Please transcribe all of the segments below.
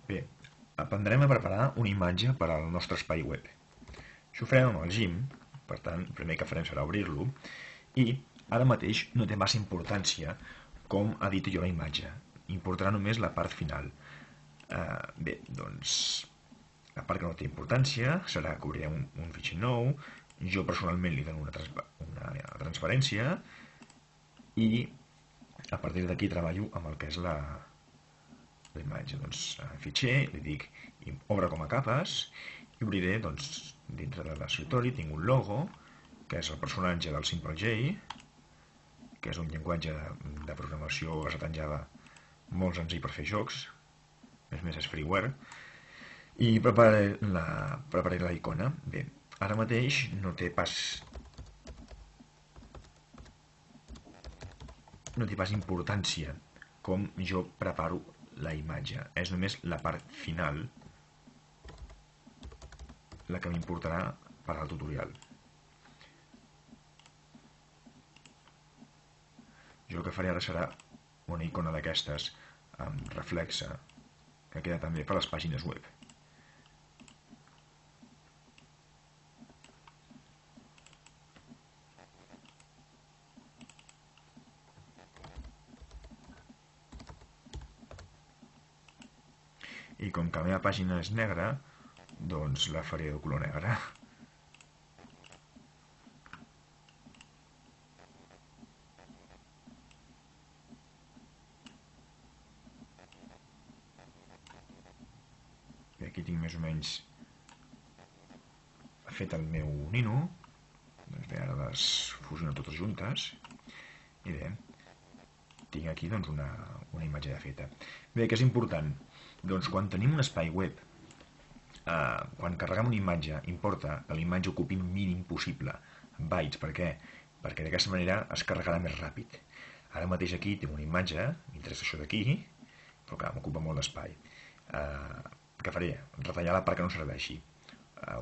Bé, aprendrem a preparar una imatge per al nostre espai web. Això ho farem amb el Gim, per tant, el primer que farem serà obrir-lo, i ara mateix no té massa importància com edito jo la imatge. Importarà només la part final. Bé, doncs, la part que no té importància serà que obrirem un fitxer nou, jo personalment li dono una transparència i a partir d'aquí treballo amb el que és la imatge. Doncs, fitxer, li dic obre com a capes i obriré, doncs, dintre de l'escriptori tinc un logo, que és el personatge del Simple J, que és un llenguatge de programació basat en Java molt senzill per fer jocs, més és freeware, i prepararé la icona. Bé, ara mateix no té pas importància com jo preparo la imatge. És només la part final la que m'importarà per al tutorial. Jo el que faré ara serà una icona d'aquestes amb reflexe que queda també per a les pàgines web. I com que la meva pàgina és negra, doncs la faré de color negre. Bé, aquí tinc més o menys fet el meu nino. Doncs bé, ara les fusiono totes juntes. I bé, tinc aquí doncs, una imatge ja feta. Bé, què és important? Doncs quan tenim un espai web, quan carreguem una imatge, importa que la imatge ocupi el mínim possible bytes. Per què? Perquè d'aquesta manera es carregarà més ràpid. Ara mateix aquí tinc una imatge, m'interessa això d'aquí, però clar, m'ocupa molt d'espai. Què faré? Retallar la part que no serveixi.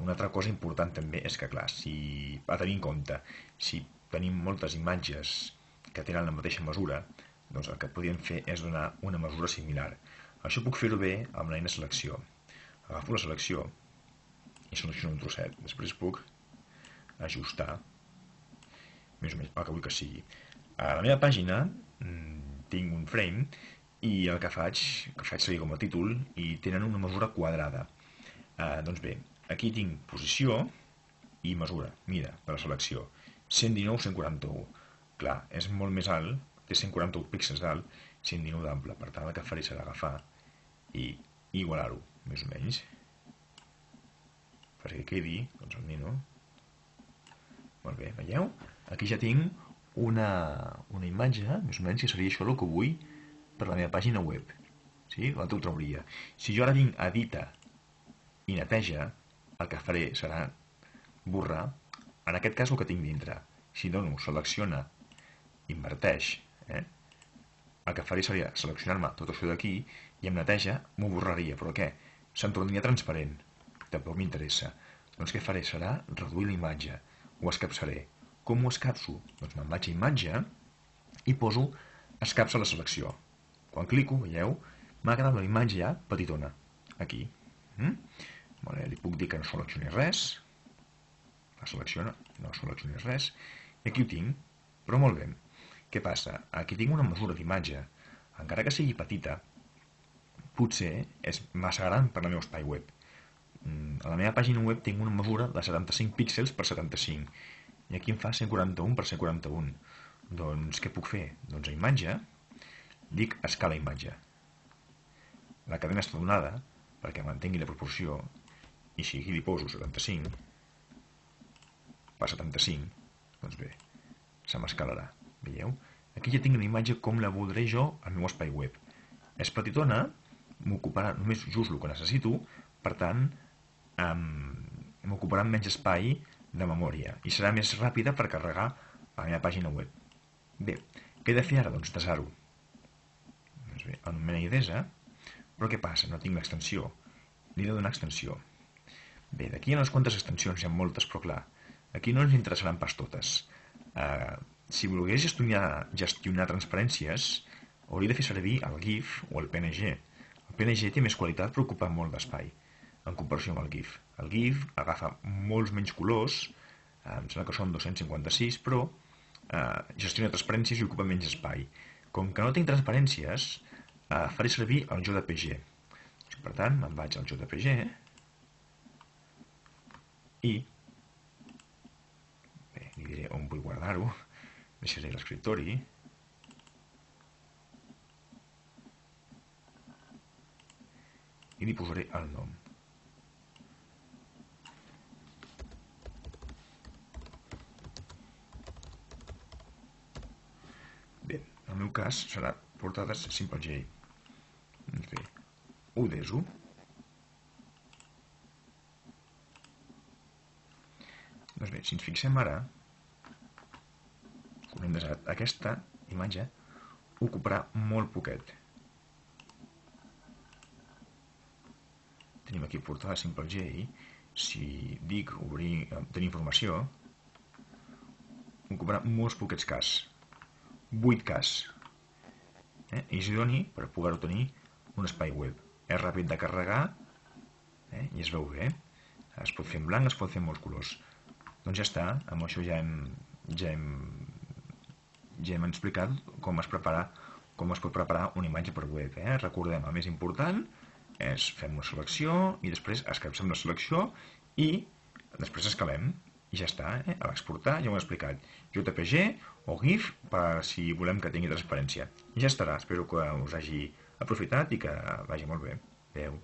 Una altra cosa important també és que, clar, a tenir en compte, si tenim moltes imatges que tenen la mateixa mesura, doncs el que podríem fer és donar una mesura similar. Això puc fer-ho bé amb l'eina selecció. Agafo la selecció i selecciono un trosset. Després puc ajustar més o menys el que vull que sigui. A la meva pàgina tinc un frame i el que faig servir com a títol i tenen una mesura quadrada. Doncs bé, aquí tinc posició i mesura, mida, per la selecció. 119-141. Clar, és molt més alt, té 141 píxels d'alt, 119 d'ample. Per tant, el que faré serà agafar i igualar-ho, més o menys, perquè quedi, doncs el nino. Molt bé, veieu? Aquí ja tinc una imatge, més o menys, que seria això el que vull per la meva pàgina web. Sí? L'altre ho trauria. Si jo ara vinc a edita i neteja, el que faré serà borrar, en aquest cas el que tinc dintre. Si dono selecciona, inverteix, el que faré seria seleccionar-me tot això d'aquí i em neteja, m'ho borraria, però què? Se'm tornaria transparent. Tampoc m'interessa. Doncs què faré? Serà reduir la imatge. Ho escapçaré. Com ho escapço? Doncs me'n vaig a imatge i poso escapça la selecció. Quan clico, veieu, m'ha quedat la imatge ja petitona. Aquí. Li puc dir que no seleccioni res. La selecciona, no seleccioni res. I aquí ho tinc. Però molt bé. Què passa? Aquí tinc una mesura d'imatge. Encara que sigui petita, potser és massa gran per al meu espai web. A la meva pàgina web tinc una mesura de 75 píxels per 75 i aquí em fa 141 per 141. Doncs què puc fer? Doncs a imatge dic escala imatge. La cadena està donada perquè mantengui la proporció i si aquí li poso 75 per 75, doncs bé, se m'escalarà. Veieu? Aquí ja tinc la imatge com la voldré jo al meu espai web. És petitona, m'ocuparà només just el que necessito, per tant, m'ocuparà menys espai de memòria i serà més ràpida per carregar la meva pàgina web. Bé, què he de fer ara? Doncs desar-ho. Doncs bé, anomena idesa, però què passa? No tinc l'extensió. Li he de donar extensió. Bé, d'aquí hi ha unes quantes extensions, hi ha moltes, però clar, aquí no ens interessaran pas totes. Si volgués gestionar transparències, hauria de fer servir el GIF o el PNG. El PNG té més qualitat però ocupa molt d'espai en comparació amb el GIF. El GIF agafa molts menys colors, em sembla que són 256, però gestiona transparències i ocupa menys espai. Com que no tinc transparències, faré servir el JPG. Per tant, me'n vaig al JPG i bé, li diré on vull guardar-ho. Deixaré l'escriptori i li posaré el nom. Bé, en el meu cas serà portades Simple J. Doncs bé, ho deso. Doncs bé, si ens fixem ara, com hem desat, aquesta imatge ocuparà molt poquet. Tenim aquí portada Simple J. Si dic obrir, tenir informació, ocuparà molts poquets cas. 8 cas. I és idoni per poder-ho tenir un espai web. És ràpid de carregar i es veu bé. Es pot fer en blanc, es pot fer en molts colors. Doncs ja està, amb això ja hem explicat com es pot preparar una imatge per web. Recordem, el més important és fem una selecció i després escapçem la selecció i després escalem i ja està. A l'exportar ja ho he explicat, JPG o GIF per si volem que tingui transparència. I ja estarà, espero que us hagi aprofitat i que vagi molt bé. Adéu.